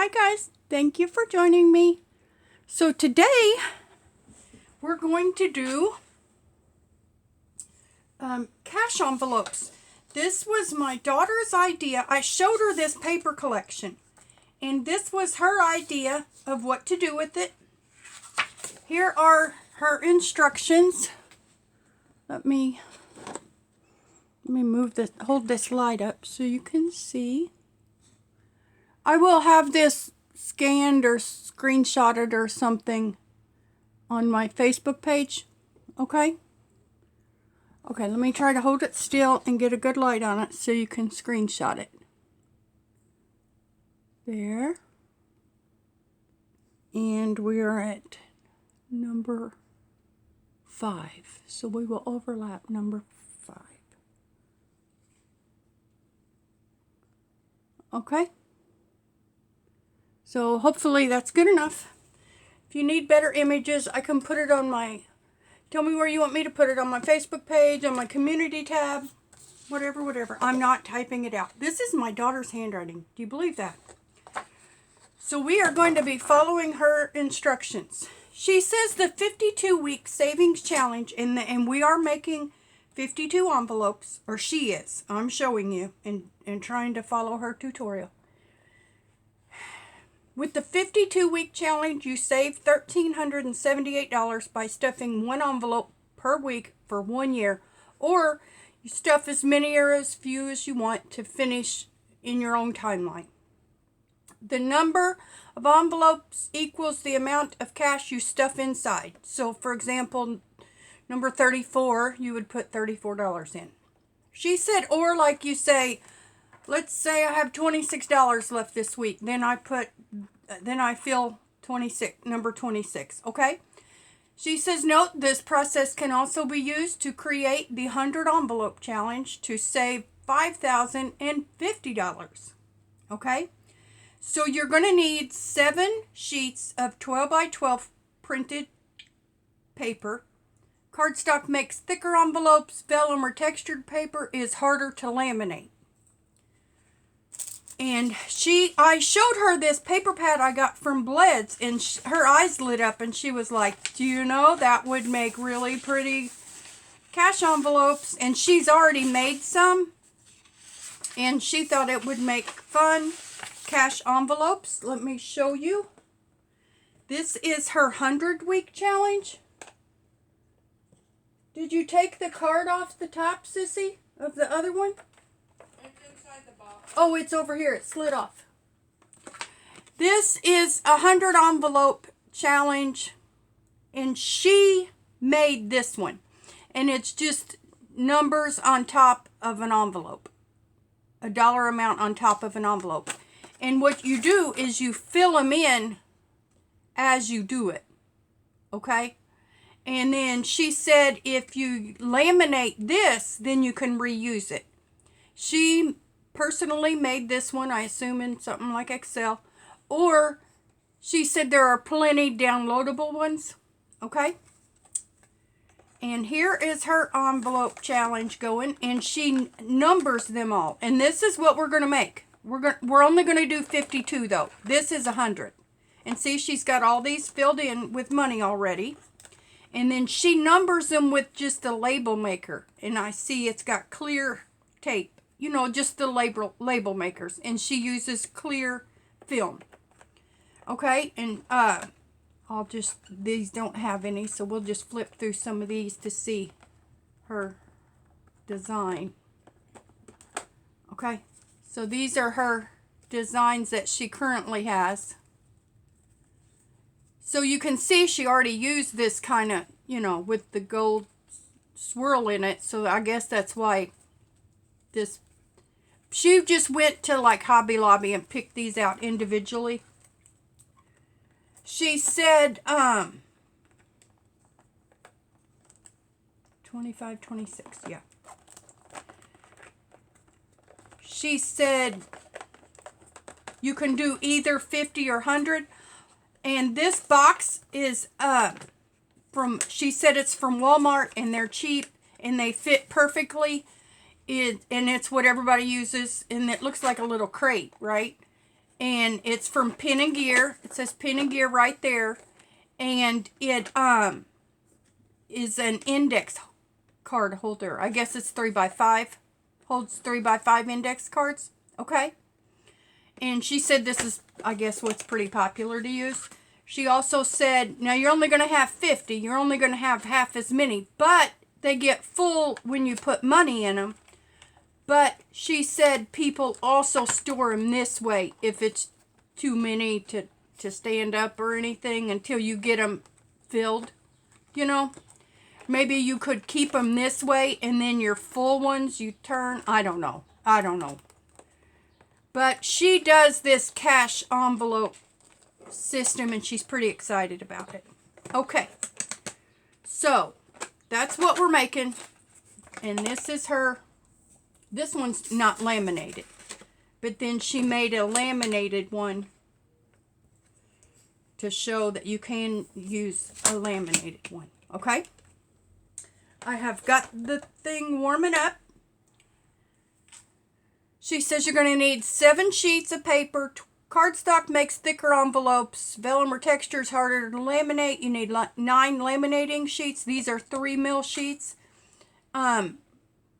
Hi guys, thank you for joining me. So today we're going to do cash envelopes. This was my daughter's idea. I showed her this paper collection and this was her idea of what to do with it. Here are her instructions. Let me move this, hold this light up so you can see. I will have this scanned or screenshotted or something on my Facebook page. Okay? Okay, let me try to hold it still and get a good light on it so you can screenshot it. There. And we are at number 5. So we will overlap number 5. Okay? So hopefully that's good enough. If you need better images, I can put it on my, tell me where you want me to put it, on my Facebook page, on my community tab, whatever. I'm not typing it out. This is my daughter's handwriting. Do you believe that? So we are going to be following her instructions. She says the 52-week savings challenge, and we are making 52 envelopes, or she is. I'm showing you and trying to follow her tutorial. With the 52-week challenge, you save $1,378 by stuffing one envelope per week for 1 year, or you stuff as many or as few as you want to finish in your own timeline. The number of envelopes equals the amount of cash you stuff inside. So, for example, number 34, you would put $34 in. She said, or like you say, let's say I have $26 left this week. Then I fill 26, number 26, okay? She says, note, this process can also be used to create the 100 envelope challenge to save $5,050, okay? So you're going to need 7 sheets of 12 by 12 printed paper. Cardstock makes thicker envelopes. Vellum or textured paper is harder to laminate. And I showed her this paper pad I got from Bleds, and her eyes lit up, and she was like, do you know that would make really pretty cash envelopes? And she's already made some, and she thought it would make fun cash envelopes. Let me show you. This is her 100-week challenge. Did you take the card off the top, Sissy, of the other one? Oh, it's over here. It slid off. This is a 100 envelope challenge, and she made this one. And it's just numbers on top of an envelope. A dollar amount on top of an envelope. And what you do is you fill them in as you do it. Okay? And then she said if you laminate this, then you can reuse it. She personally made this one, I assume in something like Excel, or she said there are plenty downloadable ones. Okay, and here is her envelope challenge going, and she numbers them all, and this is what we're going to make. We're only going to do 52 though. This is 100, and see, she's got all these filled in with money already, and then she numbers them with just a label maker, and I see it's got clear tape. You know, just the label makers. And she uses clear film. Okay, and these don't have any, so we'll just flip through some of these to see her design. Okay, so these are her designs that she currently has. So you can see she already used this kind of, you know, with the gold swirl in it. So I guess that's why this, she just went to like Hobby Lobby and picked these out individually. She said 25, 26, yeah. She said you can do either 50 or 100. And this box is she said it's from Walmart, and they're cheap and they fit perfectly. And it's what everybody uses, and it looks like a little crate, right? and it's from Pin and Gear. It says Pin and Gear right there, and it is an index card holder. I guess it's 3x5. Holds 3x5 index cards. Okay. And she said this is, I guess, what's pretty popular to use. She also said, now you're only going to have 50. You're only going to have half as many. But they get full when you put money in them. But she said people also store them this way if it's too many to stand up or anything until you get them filled. You know, maybe you could keep them this way and then your full ones you turn. I don't know. I don't know. But she does this cash envelope system and she's pretty excited about it. Okay. So, that's what we're making. And this is her. This one's not laminated. But then she made a laminated one to show that you can use a laminated one. Okay? I have got the thing warming up. She says you're going to need 7 sheets of paper. Cardstock makes thicker envelopes. Vellum or texture is harder to laminate. You need 9 laminating sheets. These are 3 mil sheets. A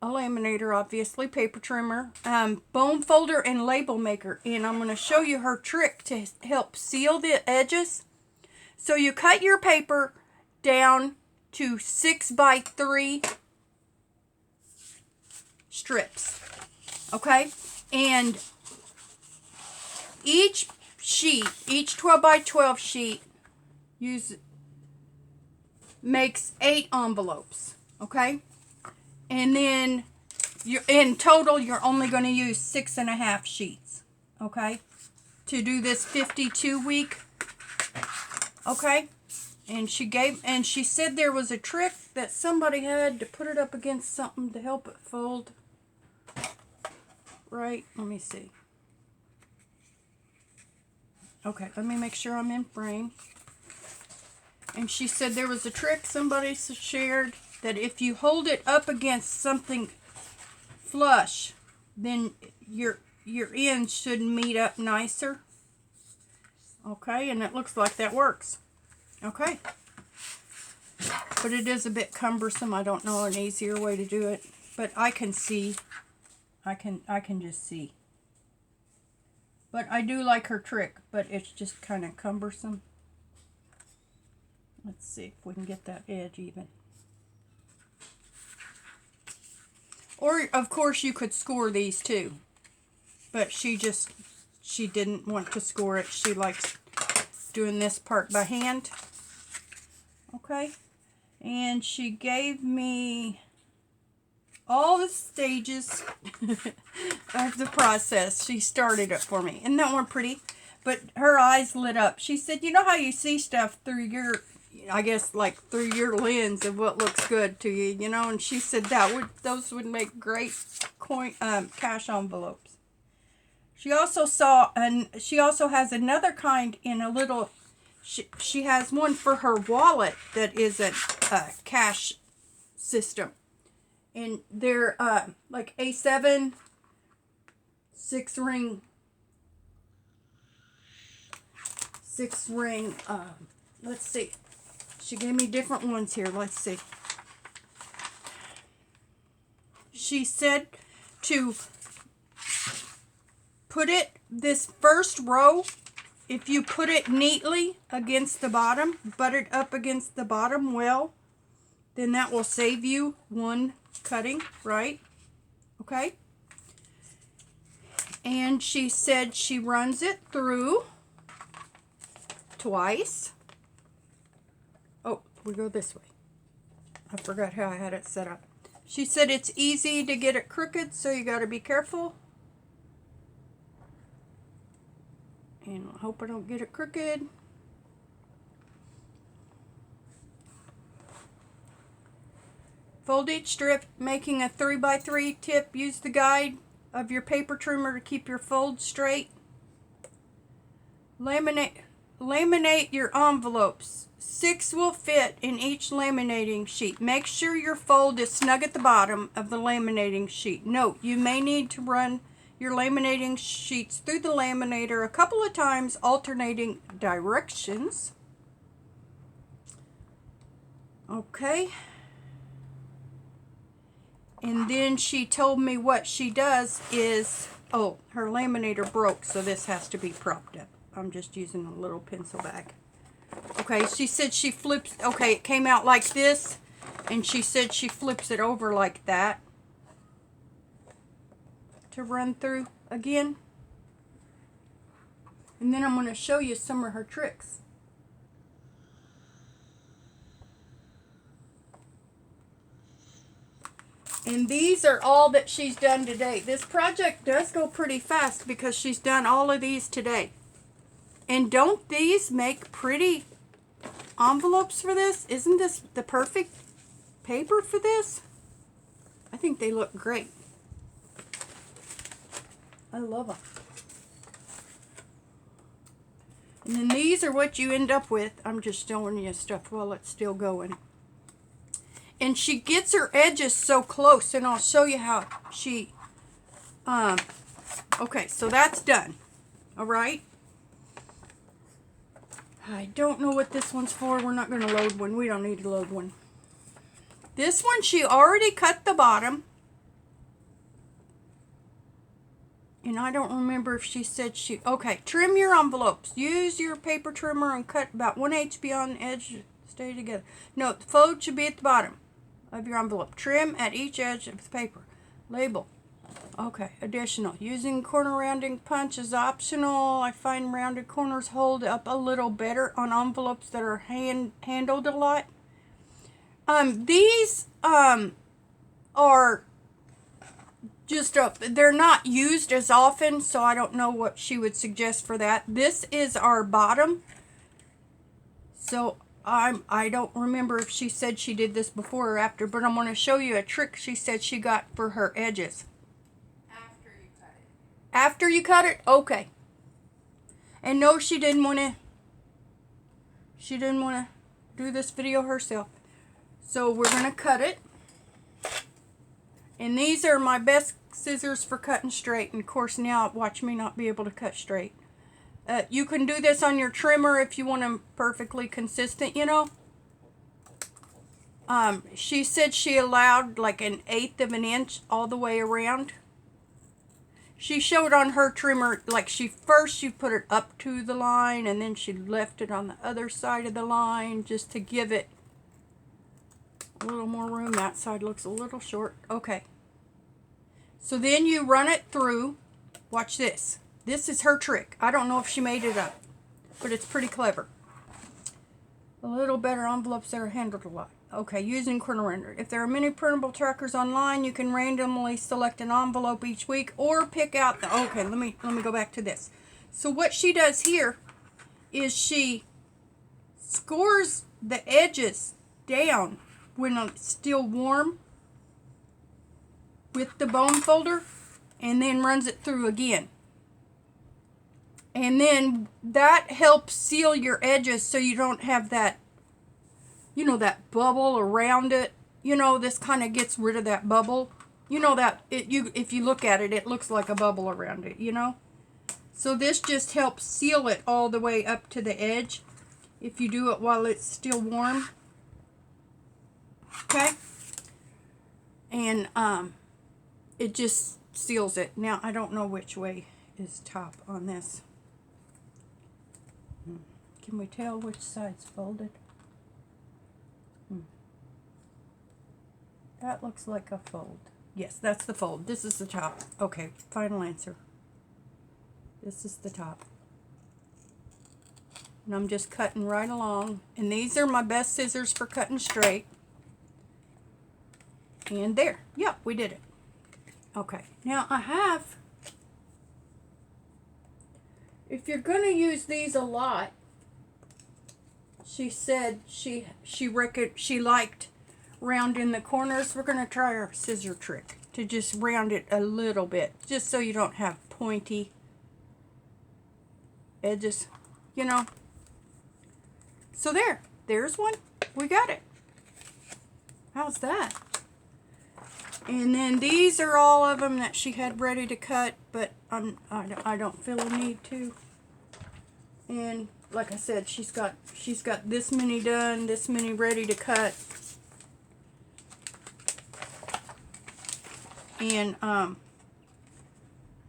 laminator, obviously. Paper trimmer. Bone folder and label maker. And I'm going to show you her trick to help seal the edges. So you cut your paper down to 6x3 strips. Okay, and each sheet, each 12x12 sheet, makes 8 envelopes. Okay, and then in total you're only going to use 6.5 sheets. Okay, to do this 52-week. Okay, and she said there was a trick that somebody had to put it up against something to help it fold. Right, let me see. Okay, let me make sure I'm in frame. And she said there was a trick somebody shared that if you hold it up against something flush, then your ends should meet up nicer. Okay, and it looks like that works. Okay. But it is a bit cumbersome. I don't know an easier way to do it, but I can see. I can just see. But I do like her trick, but it's just kind of cumbersome. Let's see if we can get that edge even. Or, of course, you could score these too. But she didn't want to score it. She likes doing this part by hand. Okay. And she gave me all the stages of the process. She started it for me. Isn't that one pretty? But her eyes lit up. She said, you know how you see stuff through your, I guess, like through your lens of what looks good to you, you know? And she said those would make great cash envelopes. She also she also has another kind in a little, she has one for her wallet that is a cash system. And they're like A7 6-ring let's see. She gave me different ones here. Let's see. She said to put it, this first row, if you put it neatly against the bottom, butt it up against the bottom well, then that will save you one cutting, right? Okay. And she said she runs it through twice. Oh, we go this way. I forgot how I had it set up. She said it's easy to get it crooked, so you got to be careful. And I hope I don't get it crooked. Fold each strip, making a 3x3 tip. Use the guide of your paper trimmer to keep your folds straight. Laminate your envelopes. 6 will fit in each laminating sheet. Make sure your fold is snug at the bottom of the laminating sheet. Note, you may need to run your laminating sheets through the laminator a couple of times, alternating directions. Okay. And then she told me what she does is, oh, her laminator broke, so this has to be propped up. I'm just using a little pencil bag. Okay, she said she flips, okay, it came out like this, and she said she flips it over like that to run through again. And then I'm going to show you some of her tricks. And these are all that she's done today. This project does go pretty fast because she's done all of these today. And don't these make pretty envelopes for this? Isn't this the perfect paper for this? I think they look great. I love them. And then these are what you end up with. I'm just showing you stuff while it's still going. And she gets her edges so close, and I'll show you how she, okay, so that's done. All right. I don't know what this one's for. We're not going to load one. We don't need to load one. This one, she already cut the bottom. And I don't remember if she said she, okay, trim your envelopes. Use your paper trimmer and cut about 1/8 beyond the edge. Stay together. No, the fold should be at the bottom of your envelope. Trim at each edge of the paper. Label. Okay, additional. Using corner rounding punch is optional. I find rounded corners hold up a little better on envelopes that are handled a lot. These are just they're not used as often, so I don't know what she would suggest for that. This is our bottom. So I don't remember if she said she did this before or after, but I'm going to show you a trick she said she got for her edges. After you cut it. After you cut it? Okay. And no, she didn't want to do this video herself. So we're going to cut it. And these are my best scissors for cutting straight. And of course now, watch me not be able to cut straight. You can do this on your trimmer if you want them perfectly consistent, you know. She said she allowed like 1/8 of an inch all the way around. She showed on her trimmer, like she put it up to the line, and then she left it on the other side of the line just to give it a little more room. That side looks a little short. Okay. So then you run it through. Watch this. This is her trick. I don't know if she made it up, but it's pretty clever. A little better envelopes that are handled a lot. Okay, using corner render. If there are many printable trackers online, you can randomly select an envelope each week or pick out the, okay, let me go back to this. So what she does here is she scores the edges down when it's still warm with the bone folder and then runs it through again. And then that helps seal your edges so you don't have that, you know, that bubble around it. You know, this kind of gets rid of that bubble. You know that, if you look at it, it looks like a bubble around it, you know. So this just helps seal it all the way up to the edge if you do it while it's still warm. Okay. And it just seals it. Now, I don't know which way is top on this. Can we tell which side's folded? That looks like a fold. Yes, that's the fold. This is the top. Okay, final answer. This is the top. And I'm just cutting right along. And these are my best scissors for cutting straight. And there. Yep, we did it. Okay, now I have, if you're going to use these a lot, she said she liked rounding the corners. We're going to try our scissor trick to just round it a little bit, just so you don't have pointy edges, you know. So there's one. We got it. How's that? And then these are all of them that she had ready to cut, but I don't feel a need to. And like I said, she's got this many done, this many ready to cut. And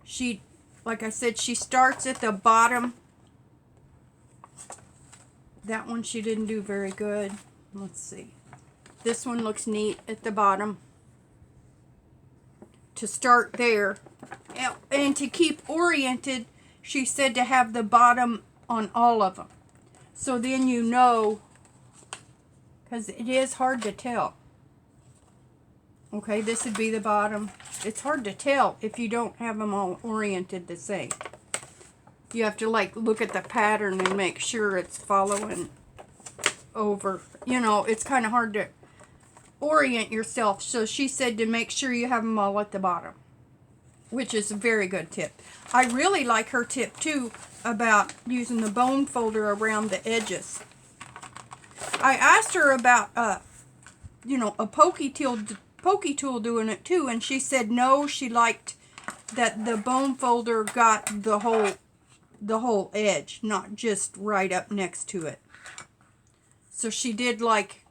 she, like I said, she starts at the bottom. That one she didn't do very good. Let's see. This one looks neat at the bottom. To start there. And to keep oriented, she said to have the bottom on all of them. So then you know, because it is hard to tell. Okay, this would be the bottom. It's hard to tell if you don't have them all oriented the same. You have to like look at the pattern and make sure it's following over. You know, it's kind of hard to orient yourself. So she said to make sure you have them all at the bottom, which is a very good tip. I really like her tip too about using the bone folder around the edges. I asked her about you know, a pokey tool doing it too, and she said no, she liked that the bone folder got the whole edge, not just right up next to it. So she did like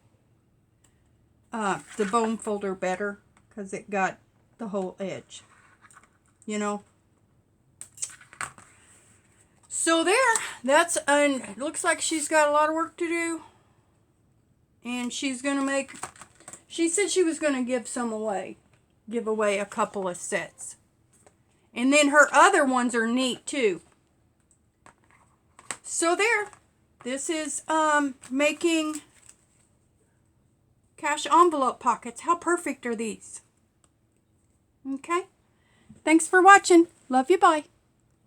the bone folder better because it got the whole edge, you know. So there, that's, and it looks like she's got a lot of work to do, and she's gonna make, she said she was gonna give some away, give away a couple of sets. And then her other ones are neat too. So there, this is making cash envelope pockets. How perfect are these? Okay. Thanks for watching. Love you. Bye.